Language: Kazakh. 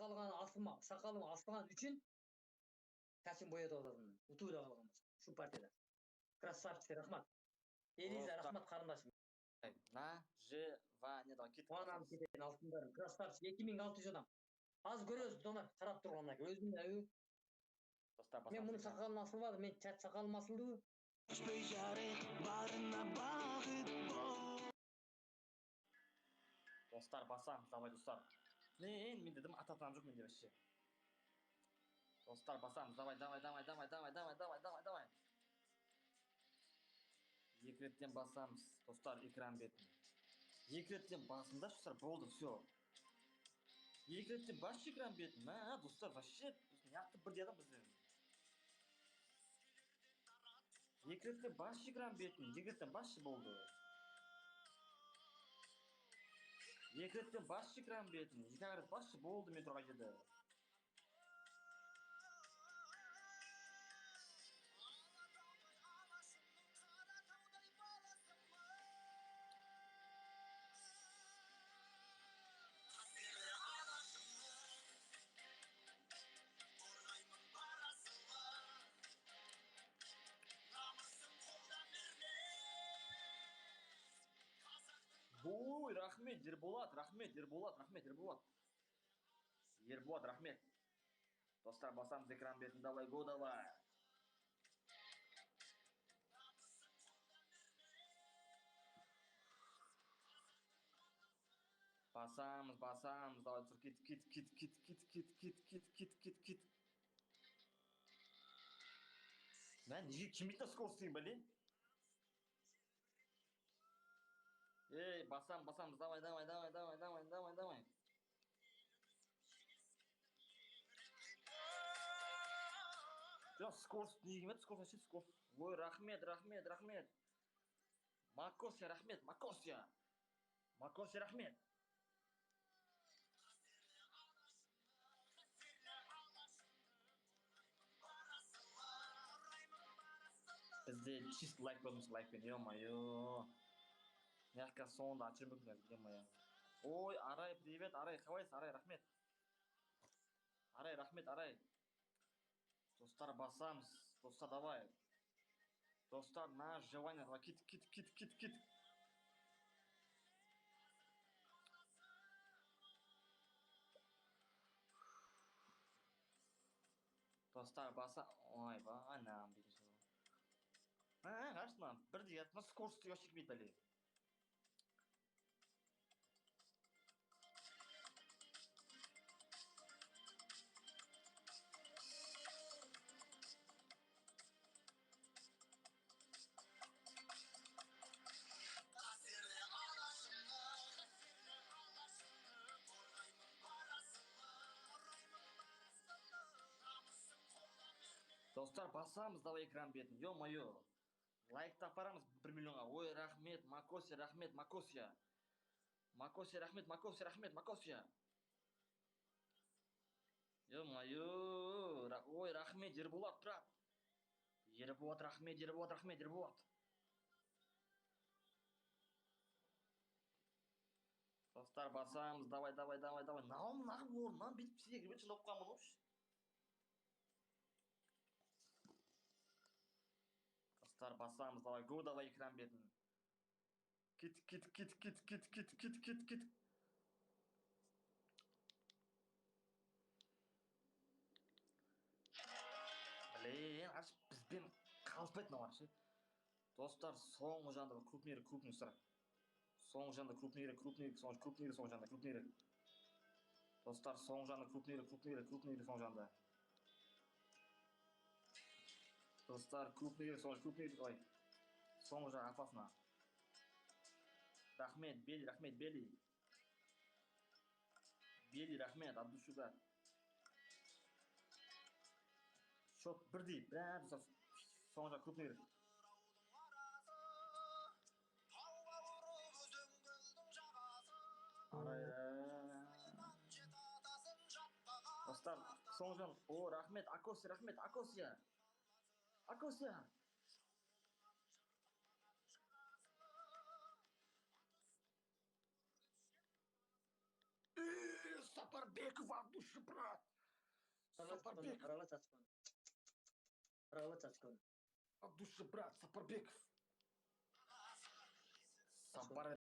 сакалым асылган үчүн чачым боятып атасың. Утууда калган болсо. Ушул партияда. Красавчик, рахмат. Элиза, рахмат карындашым. Наживание. Давай кетіп Анам кетен алтындарым. Красавчик. 2600 адам. Азыр көрөсүз донор карап тургандан кийин. Өзүм мен мунун сакалын асылбадым. Мен чач сакалым асылдыбы? Достар, басамыз, давай достар. Мен дедім, ататанам жоқ менде вообще. Достар, басамыз, давай. Екі реттен басамыз, достар, экран бетін. Екі реттен басында, достар, болды, все. Екі реттен басшы экран бетін, достар, вообще, неяқты бір деді бізден. Екі реттен басшы экран бетін, екі реттен басшы болды. Екі реттен басшы экран бетін, екі рет басшы болды мен тұрған жерде. Ой, рахмет, Ерболат, рахмет. Ерболат, рахмет. Достар, басамыз экран бетін, давай, го, давай. Басамыз, давай, тұр, кет. Мен неге кемейтін скорость дейін, бәле? Ей, басамыз, давай. Жоқ, скорость неге кемеді, скорость. Ой, рахмет. Макосия, рахмет. Бізде чист лайк болмыз, лайкпен, ё-моё. Мягко сонда açır mısın, ё-моё. Ой, Арай, привет, Арай, қалайсың, Арай, рахмет. Арай. Достар, басамыз, достар, давай. Достар, на желание, давай, кит. Достар, баса... Ойбай, анам дейді жол. Қаршынан, бір де ятма скоростыға шекмейді бәле. Достар, басамыз, давай экран бетін, ё-моё. Лайк тапарамыз 1 миллионға. Ой, рахмет, Макосия. Макосия. Ё-моё. Ой, рахмет, Ерболат, брат. Ерболат, рахмет. Достар, басамыз, давай. Нағым орнынан бетіп сегірмен шындап қамын ош. Достар, басамыз, давай, го, давай экран бетін. Кит. Блин, аш бізбен қалыспайтын олар ше. Достар, соңғы жанды крупнее сұрақ. Соңғы жанды крупнее, соңғы жанды. Достар, соңғы жанды крупнее, соңғы жанды. Достар, крупнее, давай. Соңғы жағы апасына. Рахмет, Бели. Бели, рахмет, от души, брат. Счет бірдей, брат, соңғы жағы крупнее. Достар, соңғы жан, о, рахмет, Акосия. Сапарбек, Сапарбеков от души, брат. Сапарбеков Арала чачкан. Арала чачкан. от души, брат. Сапарбеков. Сапар